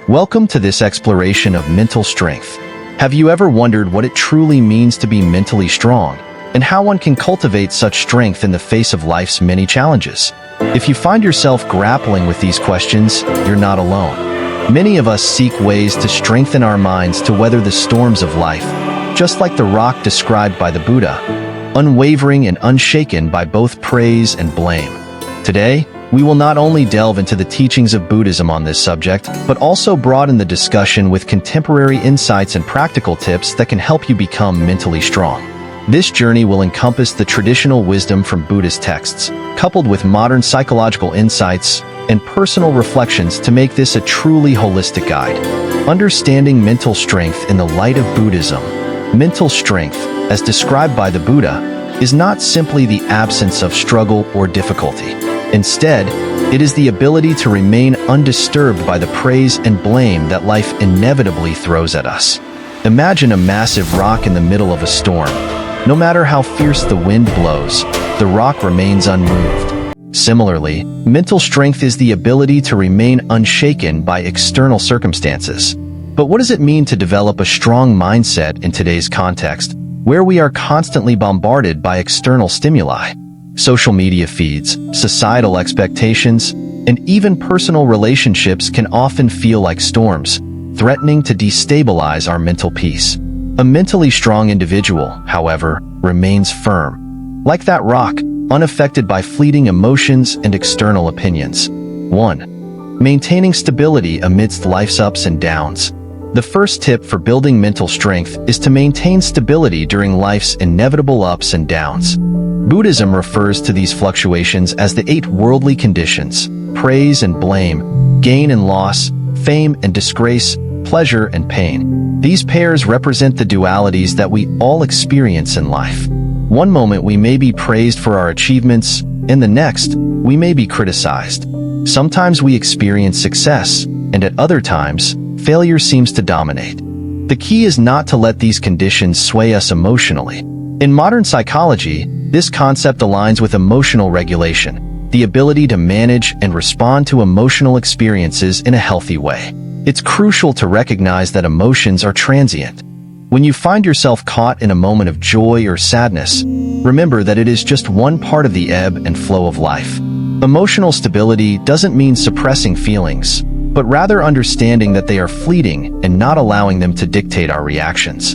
Welcome to this exploration of mental strength. Have you ever wondered what it truly means to be mentally strong, and how one can cultivate such strength in the face of life's many challenges? If you find yourself grappling with these questions, you're not alone. Many of us seek ways to strengthen our minds to weather the storms of life, just like the rock described by the Buddha, unwavering and unshaken by both praise and blame. Today, we will not only delve into the teachings of Buddhism on this subject, but also broaden the discussion with contemporary insights and practical tips that can help you become mentally strong. This journey will encompass the traditional wisdom from Buddhist texts, coupled with modern psychological insights and personal reflections to make this a truly holistic guide. Understanding mental strength in the light of Buddhism. Mental strength, as described by the Buddha, is not simply the absence of struggle or difficulty. Instead, it is the ability to remain undisturbed by the praise and blame that life inevitably throws at us. Imagine a massive rock in the middle of a storm. No matter how fierce the wind blows, the rock remains unmoved. Similarly, mental strength is the ability to remain unshaken by external circumstances. But what does it mean to develop a strong mindset in today's context, where we are constantly bombarded by external stimuli? Social media feeds, societal expectations, and even personal relationships can often feel like storms, threatening to destabilize our mental peace. A mentally strong individual, however, remains firm. Like that rock, unaffected by fleeting emotions and external opinions. 1. Maintaining stability amidst life's ups and downs. The first tip for building mental strength is to maintain stability during life's inevitable ups and downs. Buddhism refers to these fluctuations as the 8 worldly conditions: praise and blame, gain and loss, fame and disgrace, pleasure and pain. These pairs represent the dualities that we all experience in life. One moment we may be praised for our achievements, and the next, we may be criticized. Sometimes we experience success, and at other times, failure seems to dominate. The key is not to let these conditions sway us emotionally. In modern psychology, this concept aligns with emotional regulation, the ability to manage and respond to emotional experiences in a healthy way. It's crucial to recognize that emotions are transient. When you find yourself caught in a moment of joy or sadness, remember that it is just one part of the ebb and flow of life. Emotional stability doesn't mean suppressing feelings, but rather understanding that they are fleeting and not allowing them to dictate our reactions.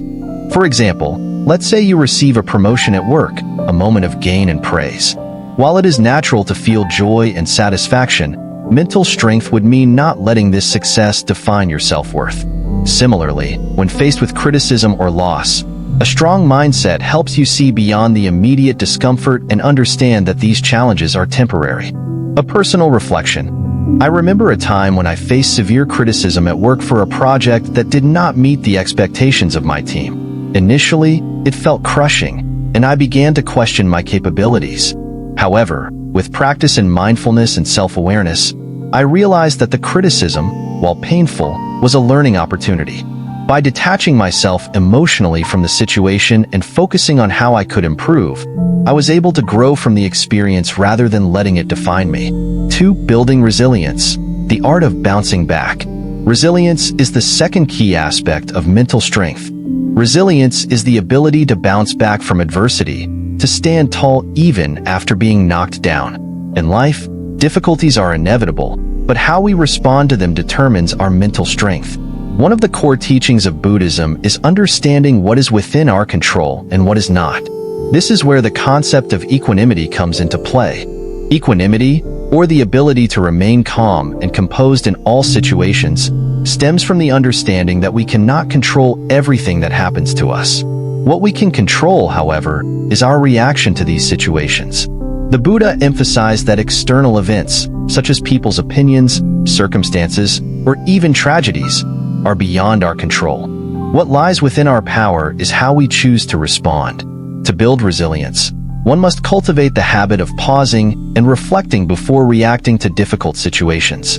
For example, let's say you receive a promotion at work, a moment of gain and praise. While it is natural to feel joy and satisfaction, mental strength would mean not letting this success define your self-worth. Similarly, when faced with criticism or loss, a strong mindset helps you see beyond the immediate discomfort and understand that these challenges are temporary. A personal reflection. I remember a time when I faced severe criticism at work for a project that did not meet the expectations of my team. Initially, it felt crushing, and I began to question my capabilities. However, with practice in mindfulness and self-awareness, I realized that the criticism, while painful, was a learning opportunity. By detaching myself emotionally from the situation and focusing on how I could improve, I was able to grow from the experience rather than letting it define me. 2. Building resilience. The art of bouncing back. Resilience is the second key aspect of mental strength. Resilience is the ability to bounce back from adversity, to stand tall even after being knocked down. In life, difficulties are inevitable, but how we respond to them determines our mental strength. One of the core teachings of Buddhism is understanding what is within our control and what is not. This is where the concept of equanimity comes into play. Equanimity, or the ability to remain calm and composed in all situations, stems from the understanding that we cannot control everything that happens to us. What we can control, however, is our reaction to these situations. The Buddha emphasized that external events, such as people's opinions, circumstances, or even tragedies, are beyond our control. What lies within our power is how we choose to respond. To build resilience, one must cultivate the habit of pausing and reflecting before reacting to difficult situations.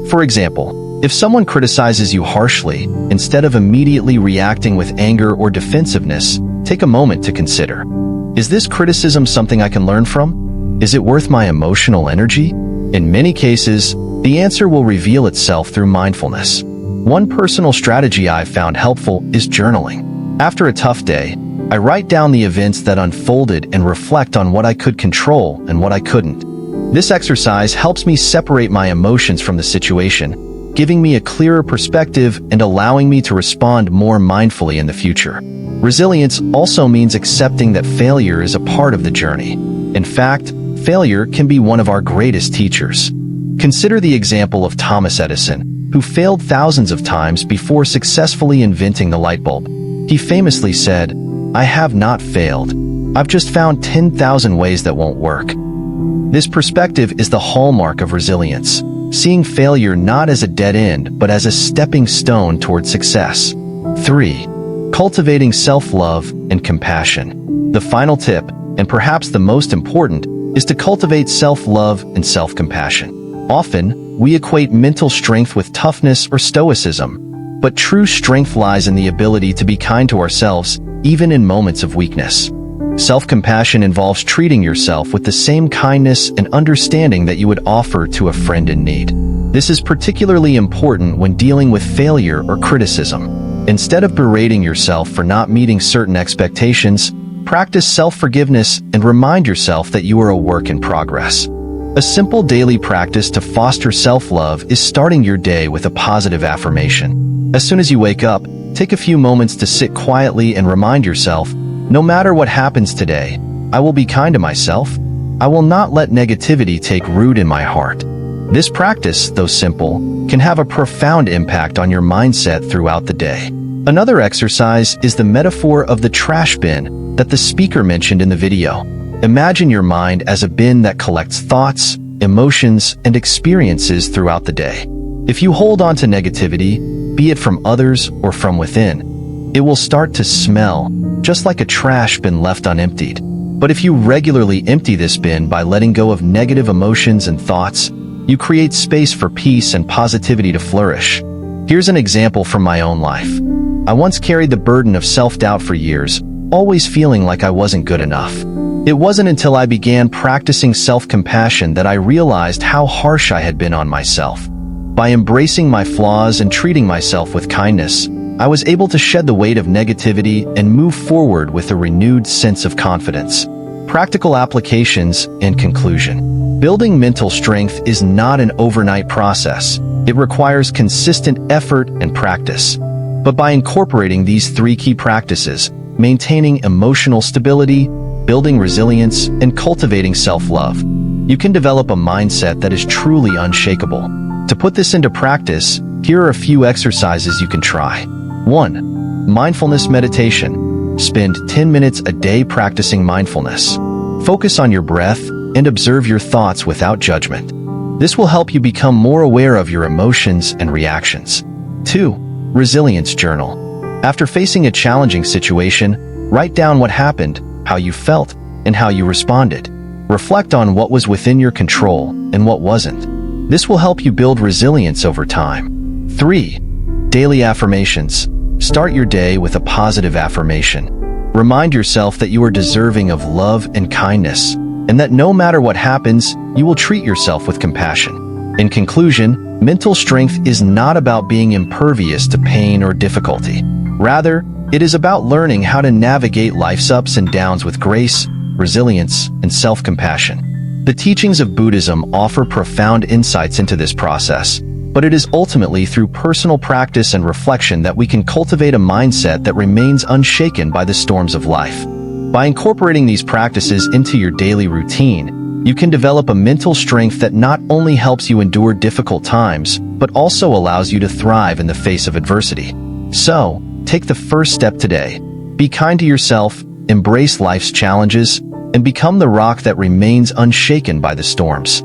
For example, if someone criticizes you harshly, instead of immediately reacting with anger or defensiveness, take a moment to consider. Is this criticism something I can learn from? Is it worth my emotional energy? In many cases, the answer will reveal itself through mindfulness. One personal strategy I've found helpful is journaling. After a tough day, I write down the events that unfolded and reflect on what I could control and what I couldn't. This exercise helps me separate my emotions from the situation, giving me a clearer perspective and allowing me to respond more mindfully in the future. Resilience also means accepting that failure is a part of the journey. In fact, failure can be one of our greatest teachers. Consider the example of Thomas Edison, who failed thousands of times before successfully inventing the light bulb. He famously said, "I have not failed. I've just found 10,000 ways that won't work." This perspective is the hallmark of resilience, seeing failure not as a dead end, but as a stepping stone toward success. 3. Cultivating self-love and compassion. The final tip, and perhaps the most important, is to cultivate self-love and self-compassion. Often, we equate mental strength with toughness or stoicism, but true strength lies in the ability to be kind to ourselves, even in moments of weakness. Self-compassion involves treating yourself with the same kindness and understanding that you would offer to a friend in need. This is particularly important when dealing with failure or criticism. Instead of berating yourself for not meeting certain expectations, practice self-forgiveness and remind yourself that you are a work in progress. A simple daily practice to foster self-love is starting your day with a positive affirmation. As soon as you wake up, take a few moments to sit quietly and remind yourself, no matter what happens today, I will be kind to myself. I will not let negativity take root in my heart. This practice, though simple, can have a profound impact on your mindset throughout the day. Another exercise is the metaphor of the trash bin that the speaker mentioned in the video. Imagine your mind as a bin that collects thoughts, emotions, and experiences throughout the day. If you hold on to negativity, be it from others or from within, it will start to smell, just like a trash bin left unemptied. But if you regularly empty this bin by letting go of negative emotions and thoughts, you create space for peace and positivity to flourish. Here's an example from my own life. I once carried the burden of self-doubt for years, always feeling like I wasn't good enough. It wasn't until I began practicing self-compassion that I realized how harsh I had been on myself. By embracing my flaws and treating myself with kindness, I was able to shed the weight of negativity and move forward with a renewed sense of confidence. Practical applications and conclusion. Building mental strength is not an overnight process. It requires consistent effort and practice. But by incorporating these 3 key practices, maintaining emotional stability, building resilience, and cultivating self-love, you can develop a mindset that is truly unshakable. To put this into practice, here are a few exercises you can try. 1. Mindfulness meditation. Spend 10 minutes a day practicing mindfulness. Focus on your breath and observe your thoughts without judgment. This will help you become more aware of your emotions and reactions. 2. Resilience journal. After facing a challenging situation, write down what happened, how you felt, and how you responded. Reflect on what was within your control and what wasn't. This will help you build resilience over time. 3. Daily affirmations. Start your day with a positive affirmation. Remind yourself that you are deserving of love and kindness, and that no matter what happens, you will treat yourself with compassion. In conclusion, mental strength is not about being impervious to pain or difficulty. Rather, it is about learning how to navigate life's ups and downs with grace, resilience, and self-compassion. The teachings of Buddhism offer profound insights into this process, but it is ultimately through personal practice and reflection that we can cultivate a mindset that remains unshaken by the storms of life. By incorporating these practices into your daily routine, you can develop a mental strength that not only helps you endure difficult times, but also allows you to thrive in the face of adversity. So, take the first step today. Be kind to yourself, embrace life's challenges, and become the rock that remains unshaken by the storms.